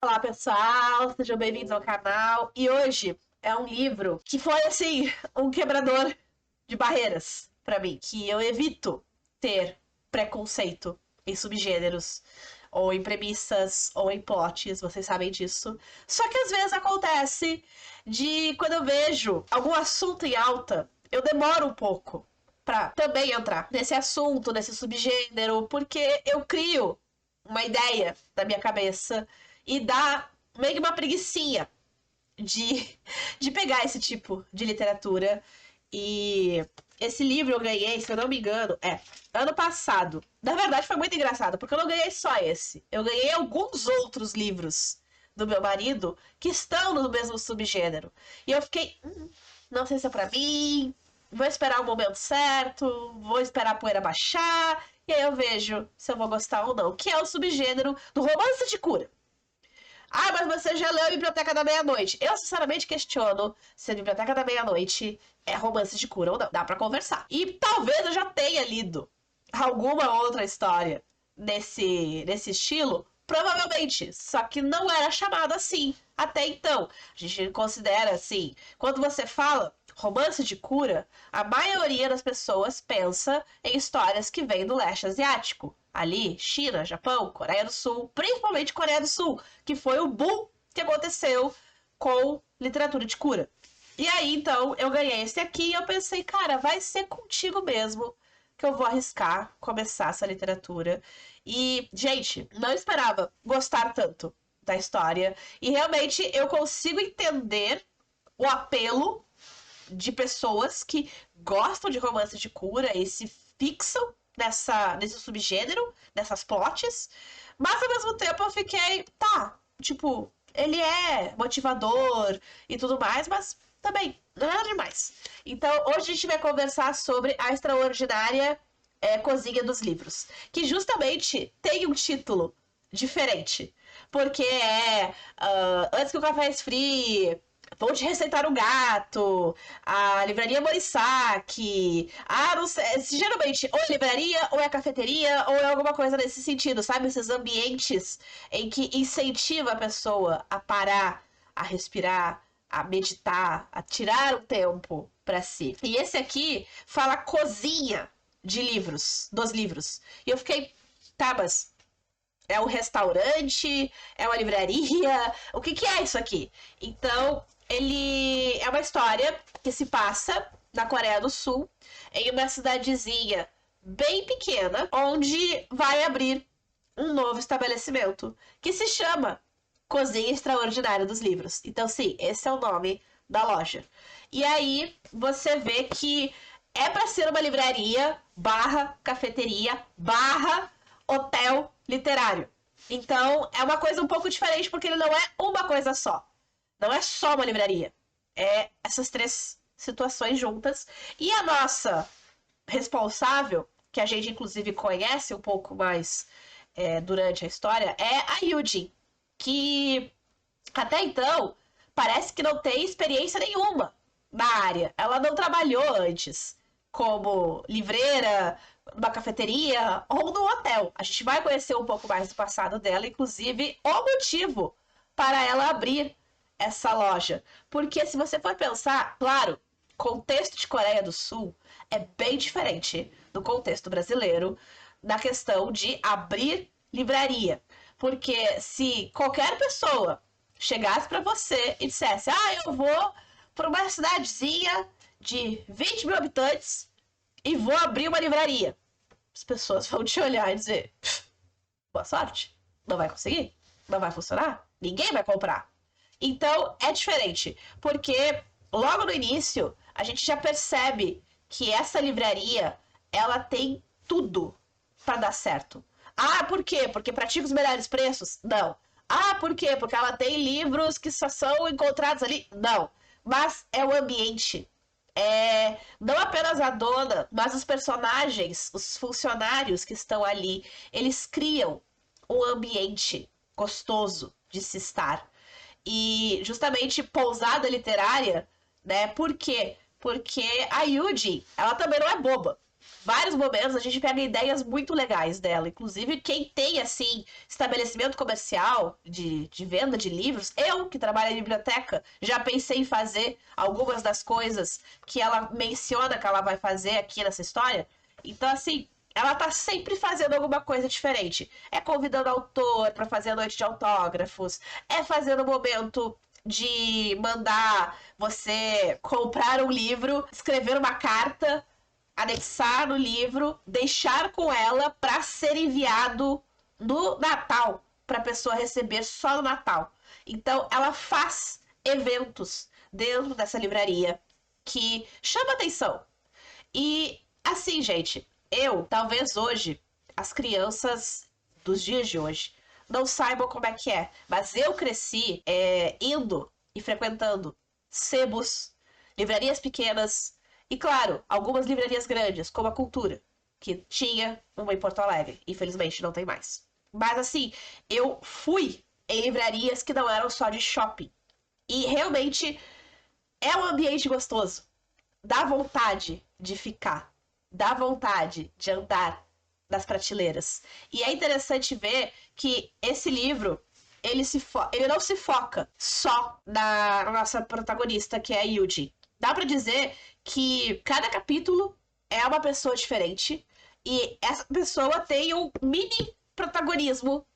Olá, pessoal, sejam bem-vindos ao canal. E hoje é um livro que foi, assim, um quebrador de barreiras pra mim, que eu evito ter preconceito em subgêneros, ou em premissas, ou em plots, vocês sabem disso. Só que às vezes acontece de quando eu vejo algum assunto em alta, eu demoro um pouco pra também entrar nesse assunto, nesse subgênero, porque eu crio uma ideia na minha cabeça e dá meio que uma preguicinha de pegar esse tipo de literatura. E esse livro eu ganhei, se eu não me engano, ano passado. Na verdade foi muito engraçado, porque eu não ganhei só esse. Eu ganhei alguns outros livros do meu marido que estão no mesmo subgênero. E eu fiquei, não sei se é pra mim, vou esperar o momento certo, vou esperar a poeira baixar, e aí eu vejo se eu vou gostar ou não, que é o subgênero do romance de cura. Ah, mas você já leu a Biblioteca da Meia-Noite. Eu, sinceramente, questiono se a Biblioteca da Meia-Noite é romance de cura ou não. Dá pra conversar. E talvez eu já tenha lido alguma outra história nesse estilo. Provavelmente. Só que não era chamado assim até então. A gente considera assim. Quando você fala romance de cura, a maioria das pessoas pensa em histórias que vêm do leste asiático. Ali, China, Japão, Coreia do Sul, principalmente Coreia do Sul, que foi o boom que aconteceu com literatura de cura. E aí, então, eu ganhei esse aqui e eu pensei, cara, vai ser contigo mesmo que eu vou arriscar começar essa literatura. E, gente, não esperava gostar tanto da história. E realmente eu consigo entender o apelo de pessoas que gostam de romance de cura e se fixam nesse subgênero, nessas plots, mas ao mesmo tempo eu fiquei, tá, tipo, ele é motivador e tudo mais, mas também não é nada demais. Então hoje a gente vai conversar sobre a extraordinária Cozinha dos Livros, que justamente tem um título diferente, porque Antes que o Café Esfrie, Vou Te Receitar um Gato, a Livraria Morissac, não sei, geralmente ou é livraria, ou é cafeteria, ou é alguma coisa nesse sentido, sabe? Esses ambientes em que incentiva a pessoa a parar, a respirar, a meditar, a tirar um tempo para si. E esse aqui fala cozinha de livros, dos livros. E eu fiquei, tá, mas é um restaurante? É uma livraria? O que é isso aqui? Então, ele é uma história que se passa na Coreia do Sul, em uma cidadezinha bem pequena, onde vai abrir um novo estabelecimento que se chama Cozinha Extraordinária dos Livros. Então, sim, esse é o nome da loja. E aí você vê que é para ser uma livraria barra cafeteria barra hotel literário. Então, é uma coisa um pouco diferente porque ele não é uma coisa só. Não é só uma livraria. É essas três situações juntas. E a nossa responsável, que a gente inclusive conhece um pouco mais durante a história, é a Yujin, que até então parece que não tem experiência nenhuma na área. Ela não trabalhou antes como livreira, numa cafeteria ou no hotel. A gente vai conhecer um pouco mais do passado dela, inclusive o motivo para ela abrir essa loja. Porque se você for pensar, claro, contexto de Coreia do Sul é bem diferente do contexto brasileiro na questão de abrir livraria. Porque se qualquer pessoa chegasse para você e dissesse: eu vou para uma cidadezinha de 20 mil habitantes e vou abrir uma livraria, as pessoas vão te olhar e dizer: boa sorte, não vai conseguir, não vai funcionar, ninguém vai comprar. Então é diferente, porque logo no início a gente já percebe que essa livraria ela tem tudo para dar certo. Por quê? Porque pratica os melhores preços? Não. Por quê? Porque ela tem livros que só são encontrados ali? Não. Mas é o ambiente. Não apenas a dona, mas os personagens, os funcionários que estão ali, eles criam um ambiente gostoso de se estar. E justamente pousada literária, né? Por quê? Porque a Yuji, ela também não é boba. vários momentos a gente pega ideias muito legais dela. Inclusive, quem tem, assim, estabelecimento comercial de venda de livros, eu, que trabalho em biblioteca, já pensei em fazer algumas das coisas que ela menciona que ela vai fazer aqui nessa história. Então, assim, ela tá sempre fazendo alguma coisa diferente. É convidando autor para fazer a noite de autógrafos, é fazendo o momento de mandar você comprar um livro, escrever uma carta, anexar no livro, deixar com ela para ser enviado no Natal, para a pessoa receber só no Natal. Então, ela faz eventos dentro dessa livraria que chama atenção. E assim, gente, talvez hoje, as crianças dos dias de hoje não saibam como é que é, mas eu cresci indo e frequentando sebos, livrarias pequenas e, claro, algumas livrarias grandes, como a Cultura, que tinha uma em Porto Alegre. Infelizmente, não tem mais. Mas, assim, eu fui em livrarias que não eram só de shopping. E, realmente, é um ambiente gostoso. Dá vontade de ficar. Dá vontade de andar nas prateleiras. E é interessante ver que esse livro, ele não se foca só na nossa protagonista, que é a Yuji. Dá pra dizer que cada capítulo é uma pessoa diferente e essa pessoa tem um mini protagonismo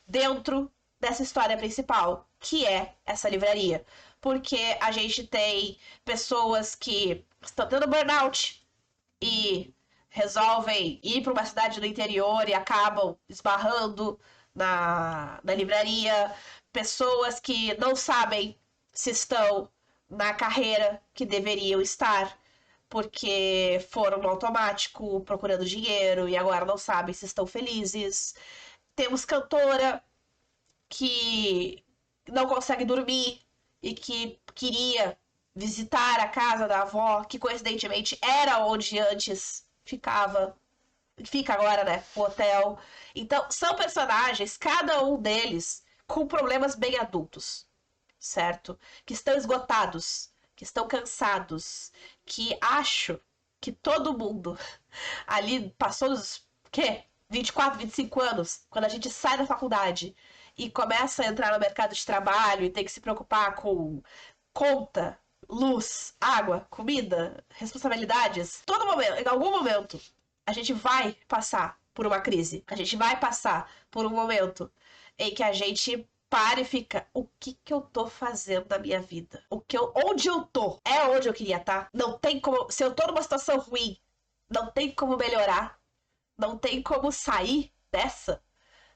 dentro dessa história principal, que é essa livraria. Porque a gente tem pessoas que estão tendo burnout e resolvem ir para uma cidade do interior e acabam esbarrando na livraria. Pessoas que não sabem se estão na carreira que deveriam estar, porque foram no automático procurando dinheiro e agora não sabem se estão felizes. Temos cantora que não consegue dormir e que queria visitar a casa da avó, que coincidentemente era onde antes fica agora, né, o hotel. Então, são personagens, cada um deles com problemas bem adultos, certo? Que estão esgotados, que estão cansados, que acho que todo mundo ali passou dos, quê? 24, 25 anos, quando a gente sai da faculdade e começa a entrar no mercado de trabalho e tem que se preocupar com conta, luz, água, comida, responsabilidades, todo momento, em algum momento, a gente vai passar por uma crise. A gente vai passar por um momento em que a gente para e fica, o que eu tô fazendo na minha vida? Onde eu tô? É onde eu queria estar? Não tem como, se eu tô numa situação ruim, não tem como melhorar, não tem como sair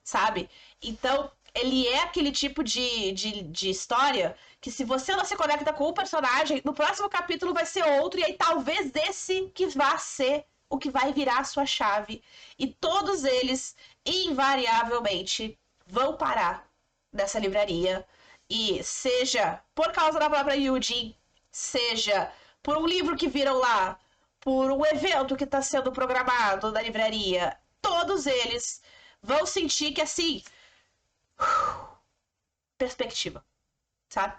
sabe? Então, ele é aquele tipo de história que se você não se conecta com o personagem, no próximo capítulo vai ser outro, e aí talvez esse que vá ser o que vai virar a sua chave. E todos eles, invariavelmente, vão parar nessa livraria. E seja por causa da própria Yujin, seja por um livro que viram lá, por um evento que está sendo programado na livraria, todos eles vão sentir que, assim, perspectiva, sabe?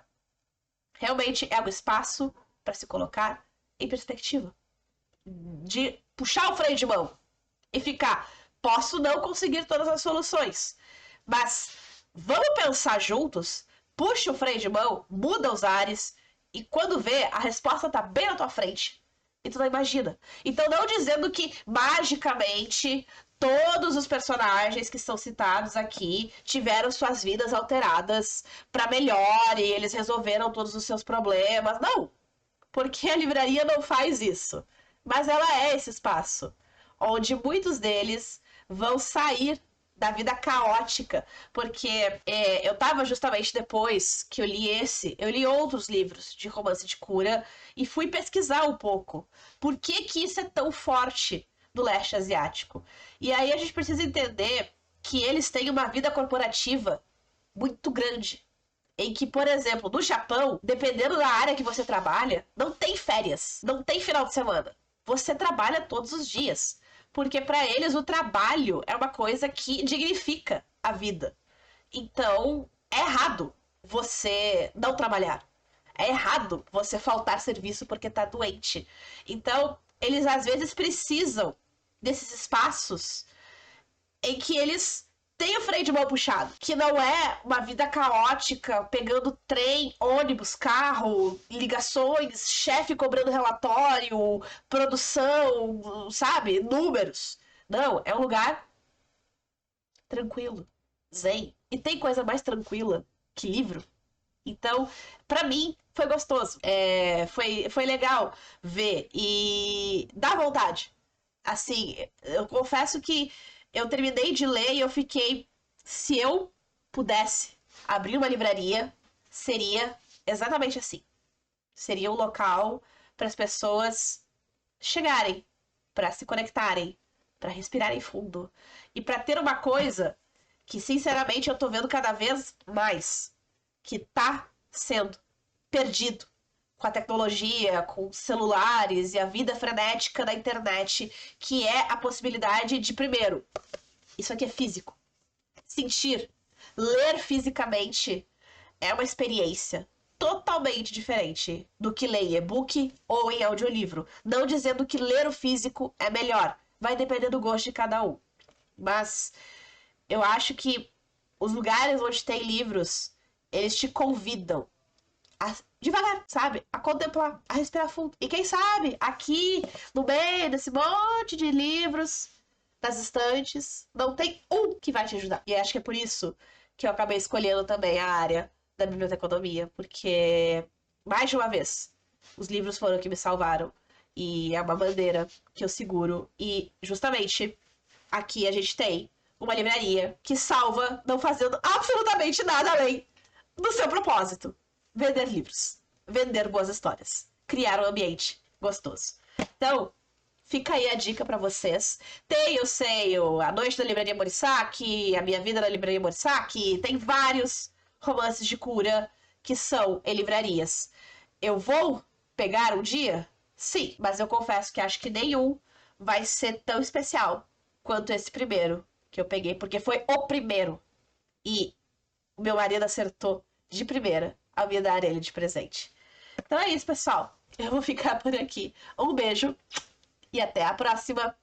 Realmente é um espaço para se colocar em perspectiva. De puxar o freio de mão e ficar, posso não conseguir todas as soluções, mas vamos pensar juntos, puxa o freio de mão, muda os ares, e quando vê, a resposta tá bem na tua frente. E tu não imagina. Então, não dizendo que magicamente todos os personagens que são citados aqui tiveram suas vidas alteradas para melhor e eles resolveram todos os seus problemas. Não, porque a livraria não faz isso. Mas ela é esse espaço onde muitos deles vão sair da vida caótica, porque eu tava justamente depois que eu li outros livros de romance de cura e fui pesquisar um pouco por que isso é tão forte do leste asiático. E aí a gente precisa entender que eles têm uma vida corporativa muito grande, em que, por exemplo, no Japão, dependendo da área que você trabalha, não tem férias, não tem final de semana. Você trabalha todos os dias. Porque para eles o trabalho é uma coisa que dignifica a vida. Então, é errado você não trabalhar. É errado você faltar serviço porque tá doente. Então, eles às vezes precisam desses espaços em que eles têm o freio de mão puxado, que não é uma vida caótica, pegando trem, ônibus, carro, ligações, chefe cobrando relatório, produção, sabe? Números. Não, é um lugar tranquilo, zen. E tem coisa mais tranquila que livro? Então, pra mim, foi gostoso. Foi legal ver. E dá vontade. Assim, eu confesso que eu terminei de ler e eu fiquei. Se eu pudesse abrir uma livraria, seria exatamente assim. Seria um local para as pessoas chegarem, para se conectarem, para respirarem fundo e para ter uma coisa que, sinceramente, eu tô vendo cada vez mais que tá sendo perdido com a tecnologia, com celulares e a vida frenética da internet, que é a possibilidade de, primeiro, isso aqui é físico. Sentir, ler fisicamente é uma experiência totalmente diferente do que ler em e-book ou em audiolivro. Não dizendo que ler o físico é melhor, vai depender do gosto de cada um. Mas eu acho que os lugares onde tem livros, eles te convidam a, devagar, sabe? A contemplar, a respirar fundo. E quem sabe, aqui, no meio desse monte de livros, das estantes, não tem um que vai te ajudar. E acho que é por isso que eu acabei escolhendo também a área da biblioteconomia, porque, mais de uma vez, os livros foram o que me salvaram. E é uma bandeira que eu seguro. E, justamente, aqui a gente tem uma livraria que salva não fazendo absolutamente nada além do seu propósito. Vender livros. Vender boas histórias. Criar um ambiente gostoso. Então, fica aí a dica pra vocês. Tem, eu sei, A Noite da Livraria Morisaki, A Minha Vida na Livraria Morisaki. Tem vários romances de cura que são em livrarias. Eu vou pegar um dia? Sim, mas eu confesso que acho que nenhum vai ser tão especial quanto esse primeiro que eu peguei, porque foi o primeiro. E o meu marido acertou de primeira ao me dar ele de presente. Então é isso, pessoal. Eu vou ficar por aqui. Um beijo e até a próxima!